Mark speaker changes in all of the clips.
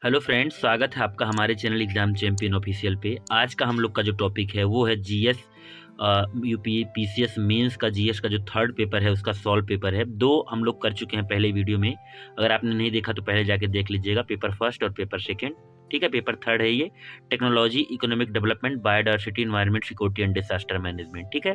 Speaker 1: Hello friends, स्वागत है आपका हमारे चैनल एग्जाम चैंपियन ऑफिशियल पे। आज का हम लोग का जो टॉपिक है वो है जीएस यूपी पीसीएस मेंस का जीएस का जो थर्ड पेपर है उसका सॉल्व पेपर है। दो हम लोग कर चुके हैं पहले वीडियो में। अगर आपने नहीं देखा तो पहले जाके देख लीजिएगा, पेपर फर्स्ट और पेपर सेकेंड। ठीक है, पेपर थर्ड है ये, technology, economic development, biodiversity, environment, security and disaster management. ठीक है,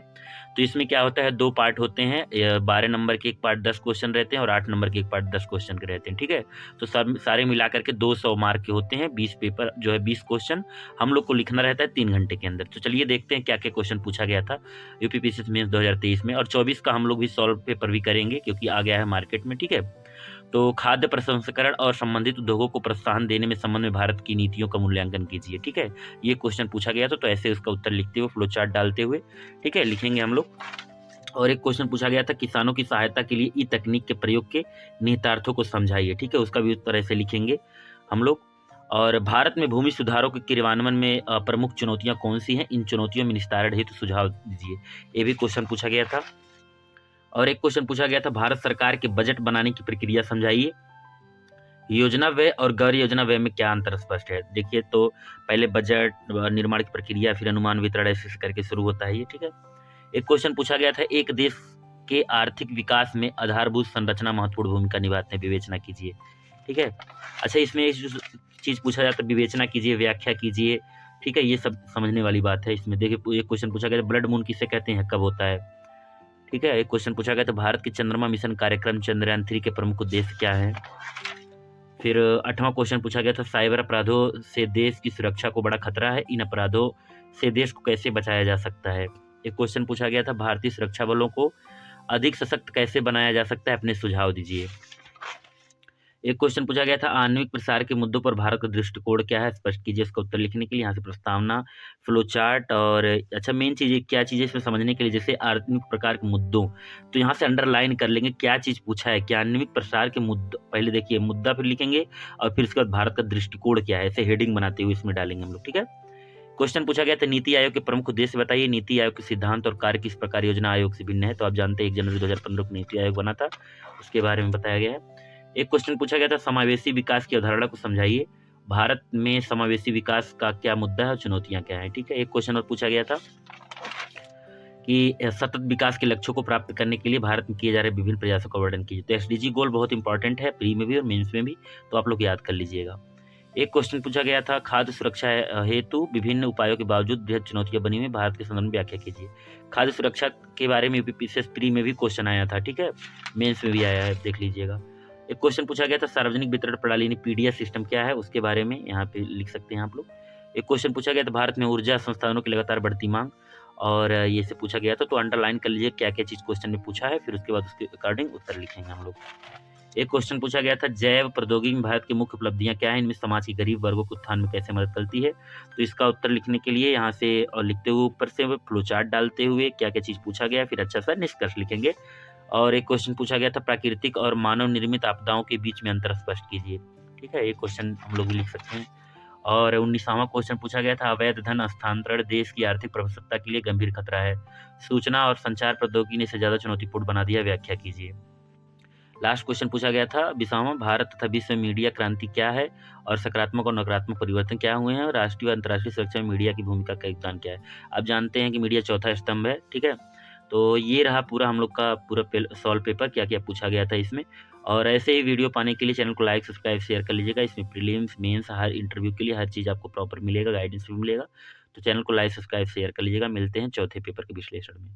Speaker 1: तो इसमें क्या होता है, दो पार्ट होते हैं। 12 नंबर के एक पार्ट 10 क्वेश्चन रहते हैं और 8 नंबर के एक पार्ट 10 क्वेश्चन के रहते हैं। ठीक है, तो सब सारे मिला करके 200 मार्क के होते हैं। 20 पेपर जो है 20 क्वेश्चन हम लोग को लिखना रहता है 3 घंटे के अंदर। तो चलिए देखते हैं क्या क्या क्वेश्चन पूछा गया था यूपी पीसीएस मेंस 2023 में। और 24 का हम लोग भी सॉल्व पेपर भी करेंगे क्योंकि आ गया है मार्केट में। ठीक है, तो खाद्य प्रसंस्करण और संबंधित उद्योगों को प्रोत्साहन देने में संबंध में भारत की नीतियों का मूल्यांकन कीजिए। ठीक है, ये क्वेश्चन पूछा गया था, तो ऐसे उसका उत्तर लिखते हुए फ्लो चार्ट डालते हुए ठीक है लिखेंगे हम लोग। और एक क्वेश्चन पूछा गया था, किसानों की सहायता के लिए ई तकनीक के प्रयोग के निहितार्थों को समझाइए। ठीक है, उसका भी उत्तर ऐसे लिखेंगे हम लोग। और भारत में भूमि सुधारों के क्रियान्वयन में प्रमुख चुनौतियां कौन सी हैं, इन चुनौतियों में निस्तारण हेतु सुझाव दीजिए। ये भी क्वेश्चन पूछा गया था। और एक क्वेश्चन पूछा गया था, भारत सरकार के बजट बनाने की प्रक्रिया समझाइए। योजना व्यय और गैर योजना व्यय में क्या अंतर स्पष्ट है। देखिए, तो पहले बजट निर्माण की प्रक्रिया, फिर अनुमान वितरण, ऐसे करके शुरू होता है ये। ठीक है, एक क्वेश्चन पूछा गया था, एक देश के आर्थिक विकास में आधारभूत संरचना महत्वपूर्ण भूमिका निभाते हैं, विवेचना कीजिए। ठीक है, अच्छा, इसमें जो चीज पूछा जाता है, विवेचना कीजिए, व्याख्या कीजिए। ठीक है, ये सब समझने वाली बात है। इसमें देखिए, एक क्वेश्चन पूछा गया था, ब्लड मून किसे कहते हैं, कब होता है। ठीक है, एक क्वेश्चन पूछा गया था, भारत के चंद्रमा मिशन कार्यक्रम चंद्रयान 3 के प्रमुख उद्देश्य क्या है। फिर 8वां क्वेश्चन पूछा गया था, साइबर अपराधों से देश की सुरक्षा को बड़ा खतरा है, इन अपराधों से देश को कैसे बचाया जा सकता है। एक क्वेश्चन पूछा गया था, भारतीय सुरक्षा बलों को अधिक सशक्त कैसे बनाया जा सकता है, अपने सुझाव दीजिए। एक क्वेश्चन पूछा गया था, आणविक प्रसार के मुद्दों पर भारत का दृष्टिकोण क्या है, स्पष्ट कीजिए। इसका उत्तर लिखने के लिए यहाँ से प्रस्तावना, फ्लो चार्ट और अच्छा, मेन चीज़ क्या चीज़ है इसमें समझने के लिए, जैसे आणविक प्रकार के मुद्दों, तो यहाँ से अंडरलाइन कर लेंगे क्या चीज़ पूछा है, कि आणविक प्रसार के मुद्दों, पहले देखिए मुद्दा फिर लिखेंगे और फिर उसके बाद भारत का दृष्टिकोण क्या है, ऐसे हेडिंग बनाते हुए इसमें डालेंगे हम लोग। ठीक है, क्वेश्चन पूछा गया था, नीति आयोग के प्रमुख उद्देश्य बताइए। नीति आयोग के सिद्धांत और कार्य किस प्रकार योजना आयोग से भिन्न है। तो आप जानते हैं 1 जनवरी 2015 को नीति आयोग बना था, उसके बारे में बताया गया है। एक क्वेश्चन पूछा गया था, समावेशी विकास की अवधारणा को समझाइए। भारत में समावेशी विकास का क्या मुद्दा है और चुनौतियां क्या है। ठीक है, एक क्वेश्चन और पूछा गया था कि सतत विकास के लक्ष्यों को प्राप्त करने के लिए भारत में किए जा रहे विभिन्न प्रयासों का वर्णन कीजिए। तो एसडीजी गोल बहुत इंपॉर्टेंट है, प्री में भी और मेंस में भी, तो आप लोग याद कर लीजिएगा। एक क्वेश्चन पूछा गया था, खाद्य सुरक्षा हेतु विभिन्न उपायों के बावजूद बृहद चुनौतियां बनी हुई, भारत के संदर्भ में व्याख्या कीजिए। खाद्य सुरक्षा के बारे में यूपीपीसीएस प्री में भी क्वेश्चन आया था। ठीक है, मेंस में भी आया है, देख लीजिएगा। एक क्वेश्चन पूछा गया था, सार्वजनिक वितरण प्रणाली यानी पीडीएस सिस्टम क्या है, उसके बारे में यहाँ पे लिख सकते हैं आप लोग। एक क्वेश्चन पूछा गया था, भारत में ऊर्जा संसाधनों की लगातार बढ़ती मांग, और ये से पूछा गया था, तो अंडरलाइन कर लीजिए क्या क्या चीज क्वेश्चन में पूछा है, फिर उसके बाद उसके अकॉर्डिंग उत्तर लिखेंगे हम लोग। एक क्वेश्चन पूछा गया था, जैव प्रौद्योगिकी में भारत की मुख्य उपलब्धियां क्या हैं, इनमें समाज के गरीब वर्गों के उत्थान में कैसे मदद करती है। तो इसका उत्तर लिखने के लिए यहाँ से और लिखते हुए ऊपर से फ्लो चार्ट डालते हुए क्या क्या चीज पूछा गया, फिर अच्छा सा निष्कर्ष लिखेंगे। और एक क्वेश्चन पूछा गया था, प्राकृतिक और मानव निर्मित आपदाओं के बीच में अंतर स्पष्ट कीजिए। ठीक है, एक क्वेश्चन हम लोग भी लिख सकते हैं। और 19वां क्वेश्चन पूछा गया था, अवैध धन हस्तांतरण देश की आर्थिक प्रभुसत्ता के लिए गंभीर खतरा है, सूचना और संचार प्रौद्योगिकी ने इसे ज्यादा चुनौतीपूर्ण बना दिया, व्याख्या कीजिए। लास्ट क्वेश्चन पूछा गया था, 20वां, भारत तथा विश्व में मीडिया क्रांति क्या है और सकारात्मक और नकारात्मक परिवर्तन क्या हुए हैं, और राष्ट्रीय और अंतर्राष्ट्रीय सुरक्षा में मीडिया की भूमिका का योगदान क्या है। आप जानते हैं कि मीडिया चौथा स्तंभ है। ठीक है, तो ये रहा पूरा हम लोग का पूरा सॉल्व पेपर, क्या क्या पूछा गया था इसमें। और ऐसे ही वीडियो पाने के लिए चैनल को लाइक, सब्सक्राइब, शेयर कर लीजिएगा। इसमें प्रीलिम्स, मेंस, हर इंटरव्यू के लिए हर चीज़ आपको प्रॉपर मिलेगा, गाइडेंस भी मिलेगा। तो चैनल को लाइक, सब्सक्राइब, शेयर कर लीजिएगा। मिलते हैं चौथे पेपर के विश्लेषण में।